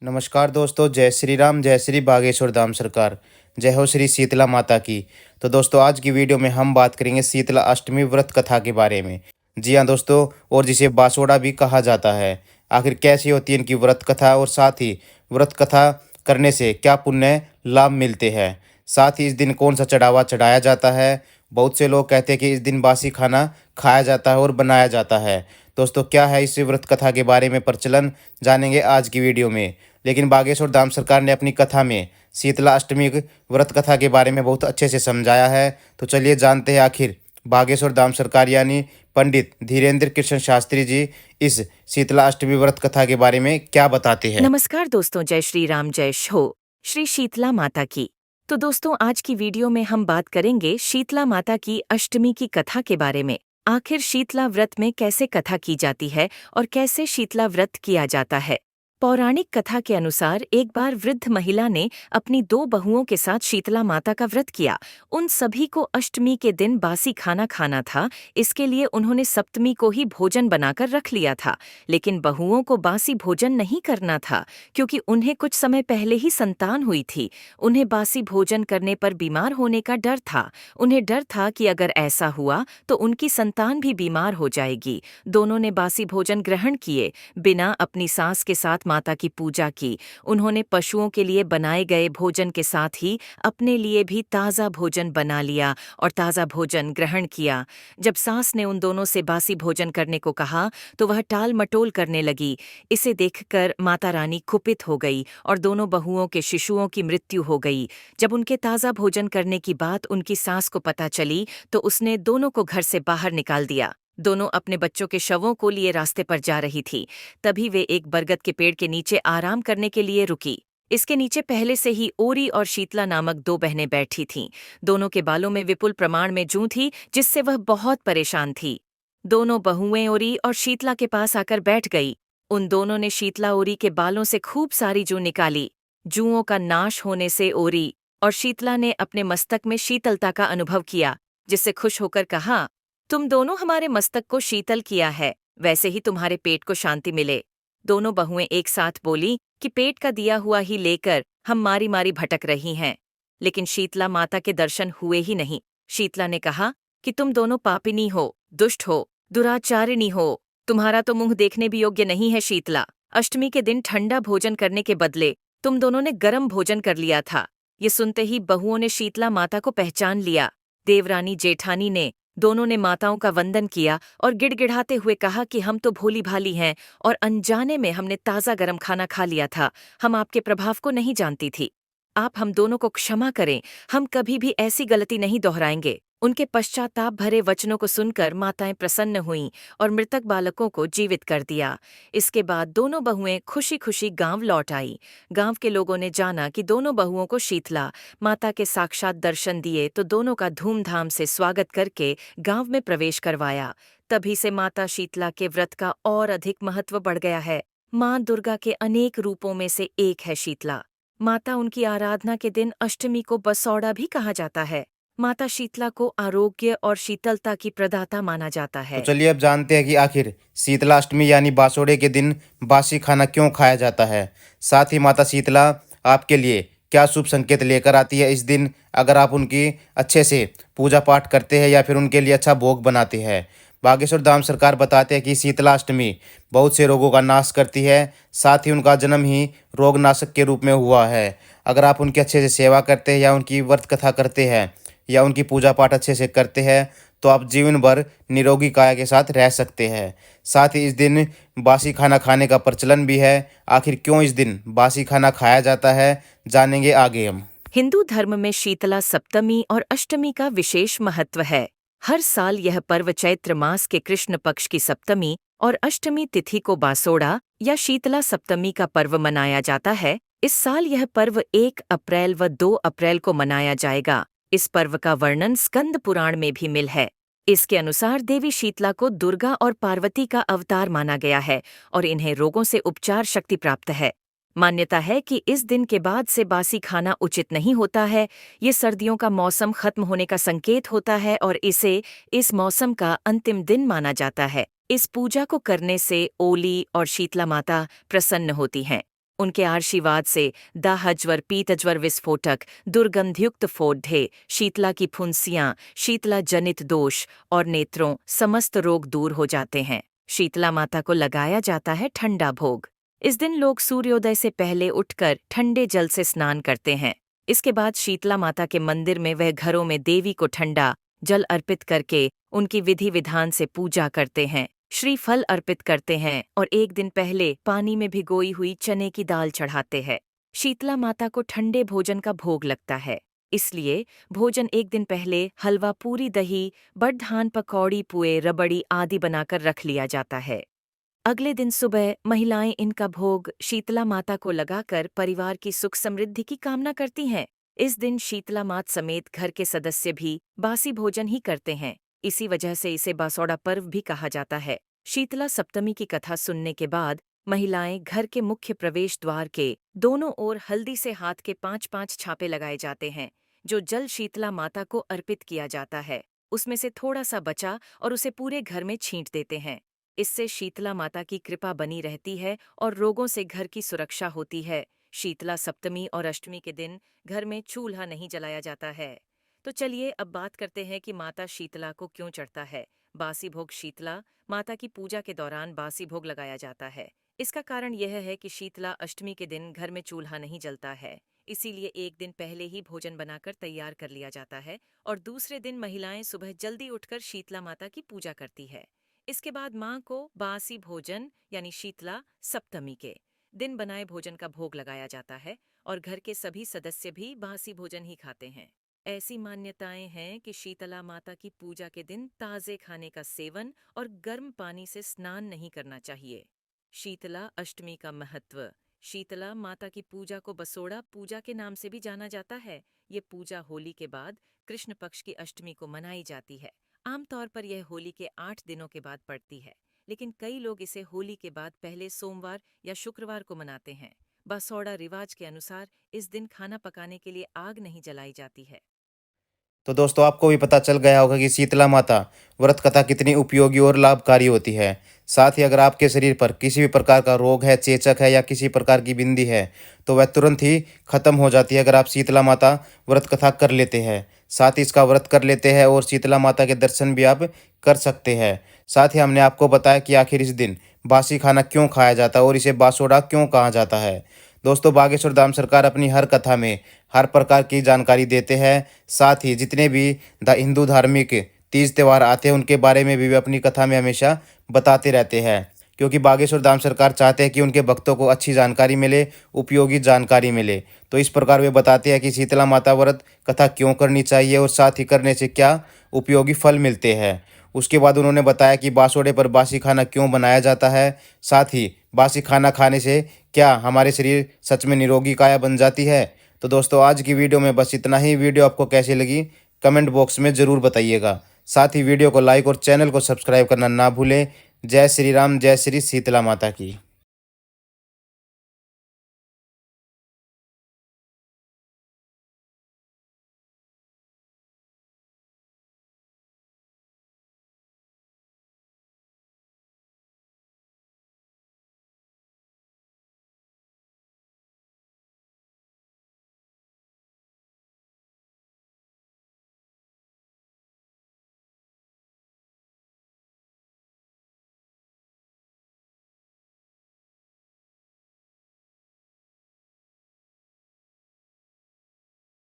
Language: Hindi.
नमस्कार दोस्तों, जय श्री राम, जय श्री बागेश्वर धाम सरकार, जय हो श्री शीतला माता की। तो दोस्तों, आज की वीडियो में हम बात करेंगे शीतला अष्टमी व्रत कथा के बारे में। जी हाँ दोस्तों, और जिसे बासोड़ा भी कहा जाता है। आखिर कैसी होती है इनकी व्रत कथा, और साथ ही व्रत कथा करने से क्या पुण्य लाभ मिलते हैं। साथ ही इस दिन कौन सा चढ़ावा चढ़ाया जाता है। बहुत से लोग कहते हैं कि इस दिन बासी खाना खाया जाता है और बनाया जाता है। दोस्तों, क्या है इस व्रत कथा के बारे में प्रचलन, जानेंगे आज की वीडियो में। लेकिन बागेश्वर धाम सरकार ने अपनी कथा में शीतला अष्टमी व्रत कथा के बारे में बहुत अच्छे से समझाया है। तो चलिए जानते हैं आखिर बागेश्वर धाम सरकार यानी पंडित धीरेन्द्र कृष्ण शास्त्री जी इस शीतला अष्टमी व्रत कथा के बारे में क्या बताते हैं। नमस्कार दोस्तों, जय श्री राम, जय हो श्री शीतला माता की। तो दोस्तों, आज की वीडियो में हम बात करेंगे शीतला माता की अष्टमी की कथा के बारे में। आखिर शीतला व्रत में कैसे कथा की जाती है और कैसे शीतला व्रत किया जाता है। पौराणिक कथा के अनुसार एक बार वृद्ध महिला ने अपनी 2 बहुओं के साथ शीतला माता का व्रत किया। उन सभी को अष्टमी के दिन बासी खाना खाना था। इसके लिए उन्होंने सप्तमी को ही भोजन बनाकर रख लिया था। लेकिन बहुओं को बासी भोजन नहीं करना था, क्योंकि उन्हें कुछ समय पहले ही संतान हुई थी। उन्हें बासी भोजन करने पर बीमार होने का डर था। उन्हें डर था कि अगर ऐसा हुआ तो उनकी संतान भी बीमार हो जाएगी। दोनों ने बासी भोजन ग्रहण किए बिना अपनी सास के साथ माता की पूजा की। उन्होंने पशुओं के लिए बनाए गए भोजन के साथ ही अपने लिए भी ताज़ा भोजन बना लिया और ताज़ा भोजन ग्रहण किया। जब सास ने उन दोनों से बासी भोजन करने को कहा तो वह टाल मटोल करने लगी। इसे देखकर माता रानी कुपित हो गई और दोनों बहुओं के शिशुओं की मृत्यु हो गई। जब उनके ताज़ा भोजन करने की बात उनकी सास को पता चली तो उसने दोनों को घर से बाहर निकाल दिया। दोनों अपने बच्चों के शवों को लिए रास्ते पर जा रही थी। तभी वे एक बरगद के पेड़ के नीचे आराम करने के लिए रुकी। इसके नीचे पहले से ही ओरी और शीतला नामक 2 बहनें बैठी थीं। दोनों के बालों में विपुल प्रमाण में जूं थी, जिससे वह बहुत परेशान थी। दोनों बहुएं ओरी और शीतला के पास आकर बैठ गई। उन दोनों ने शीतला ओरी के बालों से खूब सारी जूं निकाली। जूओं का नाश होने से ओरी और शीतला ने अपने मस्तक में शीतलता का अनुभव किया, जिससे खुश होकर कहा, तुम दोनों हमारे मस्तक को शीतल किया है, वैसे ही तुम्हारे पेट को शांति मिले। दोनों बहुएं एक साथ बोली कि पेट का दिया हुआ ही लेकर हम मारी मारी भटक रही हैं। लेकिन शीतला माता के दर्शन हुए ही नहीं। शीतला ने कहा कि तुम दोनों पापिनी हो, दुष्ट हो, दुराचारिणी हो। तुम्हारा तो मुंह देखने भी योग्य नहीं है शीतला। अष्टमी के दिन ठंडा भोजन करने के बदले तुम दोनों ने गर्म भोजन कर लिया था। ये सुनते ही बहुओं ने शीतला माता को पहचान लिया। देवरानी जेठानी ने दोनों ने माताओं का वंदन किया और गिड़गिड़ाते हुए कहा कि हम तो भोली भाली हैं और अनजाने में हमने ताज़ा गरम खाना खा लिया था। हम आपके प्रभाव को नहीं जानती थी। आप हम दोनों को क्षमा करें, हम कभी भी ऐसी गलती नहीं दोहराएंगे। उनके पश्चाताप भरे वचनों को सुनकर माताएं प्रसन्न हुईं और मृतक बालकों को जीवित कर दिया। इसके बाद दोनों बहुएं खुशी खुशी गांव लौट आई। गांव के लोगों ने जाना कि दोनों बहुओं को शीतला माता के साक्षात दर्शन दिए तो दोनों का धूमधाम से स्वागत करके गांव में प्रवेश करवाया। तभी से माता शीतला के व्रत का और अधिक महत्व बढ़ गया है। मां दुर्गा के अनेक रूपों में से एक है शीतला माता। उनकी आराधना के दिन अष्टमी को बसौड़ा भी कहा जाता है। माता शीतला को आरोग्य और शीतलता की प्रदाता माना जाता तो है। चलिए अब जानते हैं कि आखिर शीतला अष्टमी यानी बासोड़े के दिन बासी खाना क्यों खाया जाता है। साथ ही माता शीतला आपके लिए क्या शुभ संकेत लेकर आती है इस दिन, अगर आप उनकी अच्छे से पूजा पाठ करते हैं या फिर उनके लिए अच्छा भोग बनाते हैं। बागेश्वर धाम सरकार बताते हैं कि शीतला अष्टमी बहुत से रोगों का नाश करती है। साथ ही उनका जन्म ही रोगनाशक के रूप में हुआ है। अगर आप उनकी अच्छे से सेवा करते हैं या उनकी व्रत कथा करते हैं या उनकी पूजा पाठ अच्छे से करते हैं तो आप जीवन भर निरोगी काया के साथ रह सकते हैं। साथ ही इस दिन बासी खाना खाने का प्रचलन भी है। आखिर क्यों इस दिन बासी खाना खाया जाता है, जानेंगे आगे हम। हिंदू धर्म में शीतला सप्तमी और अष्टमी का विशेष महत्व है। हर साल यह पर्व चैत्र मास के कृष्ण पक्ष की सप्तमी और अष्टमी तिथि को बासोड़ा या शीतला सप्तमी का पर्व मनाया जाता है। इस साल यह पर्व 1 अप्रैल व 2 अप्रैल को मनाया जाएगा। इस पर्व का वर्णन स्कंद पुराण में भी मिल है। इसके अनुसार देवी शीतला को दुर्गा और पार्वती का अवतार माना गया है और इन्हें रोगों से उपचार शक्ति प्राप्त है। मान्यता है कि इस दिन के बाद से बासी खाना उचित नहीं होता है। ये सर्दियों का मौसम खत्म होने का संकेत होता है और इसे इस मौसम का अंतिम दिन माना जाता है। इस पूजा को करने से ओली और शीतला माता प्रसन्न होती हैं। उनके आशीर्वाद से दाहज्वर पीतज्वर विस्फोटक दुर्गंधयुक्त फोड़े शीतला की फुंसियां शीतला जनित दोष और नेत्रों समस्त रोग दूर हो जाते हैं। शीतला माता को लगाया जाता है ठंडा भोग। इस दिन लोग सूर्योदय से पहले उठकर ठंडे जल से स्नान करते हैं। इसके बाद शीतला माता के मंदिर में वह घरों में देवी को ठंडा जल अर्पित करके उनकी विधि विधान से पूजा करते हैं, श्रीफल अर्पित करते हैं और एक दिन पहले पानी में भिगोई हुई चने की दाल चढ़ाते हैं। शीतला माता को ठंडे भोजन का भोग लगता है, इसलिए भोजन एक दिन पहले हलवा पूरी दही बड़धान पकौड़ी पुए रबड़ी आदि बनाकर रख लिया जाता है। अगले दिन सुबह महिलाएं इनका भोग शीतला माता को लगाकर परिवार की सुख समृद्धि की कामना करती हैं। इस दिन शीतला मात समेत घर के सदस्य भी बासी भोजन ही करते हैं। इसी वजह से इसे बासौड़ा पर्व भी कहा जाता है। शीतला सप्तमी की कथा सुनने के बाद महिलाएं घर के मुख्य प्रवेश द्वार के दोनों ओर हल्दी से हाथ के 5-5 छापे लगाए जाते हैं, जो जल शीतला माता को अर्पित किया जाता है। उसमें से थोड़ा सा बचा और उसे पूरे घर में छींट देते हैं। इससे शीतला माता की कृपा बनी रहती है और रोगों से घर की सुरक्षा होती है। शीतला सप्तमी और अष्टमी के दिन घर में चूल्हा नहीं जलाया जाता है। तो चलिए अब बात करते हैं कि माता शीतला को क्यों चढ़ता है बासी भोग। शीतला माता की पूजा के दौरान बासी भोग लगाया जाता है। इसका कारण यह है कि शीतला अष्टमी के दिन घर में चूल्हा नहीं जलता है, इसीलिए एक दिन पहले ही भोजन बनाकर तैयार कर लिया जाता है और दूसरे दिन महिलाएं सुबह जल्दी उठकर शीतला माता की पूजा करती है। इसके बाद मां को बासी भोजन यानी शीतला सप्तमी के दिन बनाए भोजन का भोग लगाया जाता है और घर के सभी सदस्य भी बासी भोजन ही खाते हैं। ऐसी मान्यताएं हैं कि शीतला माता की पूजा के दिन ताजे खाने का सेवन और गर्म पानी से स्नान नहीं करना चाहिए। शीतला अष्टमी का महत्व। शीतला माता की पूजा को बसोड़ा पूजा के नाम से भी जाना जाता है। ये पूजा होली के बाद कृष्ण पक्ष की अष्टमी को मनाई जाती है। आमतौर पर यह होली के 8 दिनों के बाद पड़ती है, लेकिन कई लोग इसे होली के बाद पहले सोमवार या शुक्रवार को मनाते हैं। बसौड़ा रिवाज के अनुसार इस दिन खाना पकाने के लिए आग नहीं जलाई जाती है। तो दोस्तों आपको भी पता चल गया होगा कि शीतला माता व्रत कथा कितनी उपयोगी और लाभकारी होती है। साथ ही अगर आपके शरीर पर किसी भी प्रकार का रोग है, चेचक है या किसी प्रकार की बिंदी है तो वह तुरंत ही खत्म हो जाती है अगर आप शीतला माता व्रत कथा कर लेते हैं। साथ ही इसका व्रत कर लेते हैं और शीतला माता के दर्शन भी आप कर सकते हैं। साथ ही हमने आपको बताया कि आखिर इस दिन बासी खाना क्यों खाया जाता है और इसे बासोड़ा क्यों कहा जाता है। दोस्तों बागेश्वर धाम सरकार अपनी हर कथा में हर प्रकार की जानकारी देते हैं। साथ ही जितने भी हिंदू धार्मिक तीज त्यौहार आते हैं उनके बारे में भी वे अपनी कथा में हमेशा बताते रहते हैं, क्योंकि बागेश्वर धाम सरकार चाहते हैं कि उनके भक्तों को अच्छी जानकारी मिले, उपयोगी जानकारी मिले। तो इस प्रकार वे बताते हैं कि शीतला माता व्रत कथा क्यों करनी चाहिए और साथ ही करने से क्या उपयोगी फल मिलते हैं। उसके बाद उन्होंने बताया कि बासोड़े पर बासी खाना क्यों बनाया जाता है। साथ ही बासी खाना खाने से क्या हमारे शरीर सच में निरोगी काया बन जाती है। तो दोस्तों आज की वीडियो में बस इतना ही। वीडियो आपको कैसी लगी कमेंट बॉक्स में ज़रूर बताइएगा। साथ ही वीडियो को लाइक और चैनल को सब्सक्राइब करना ना भूलें। जय श्री राम, जय श्री शीतला माता की।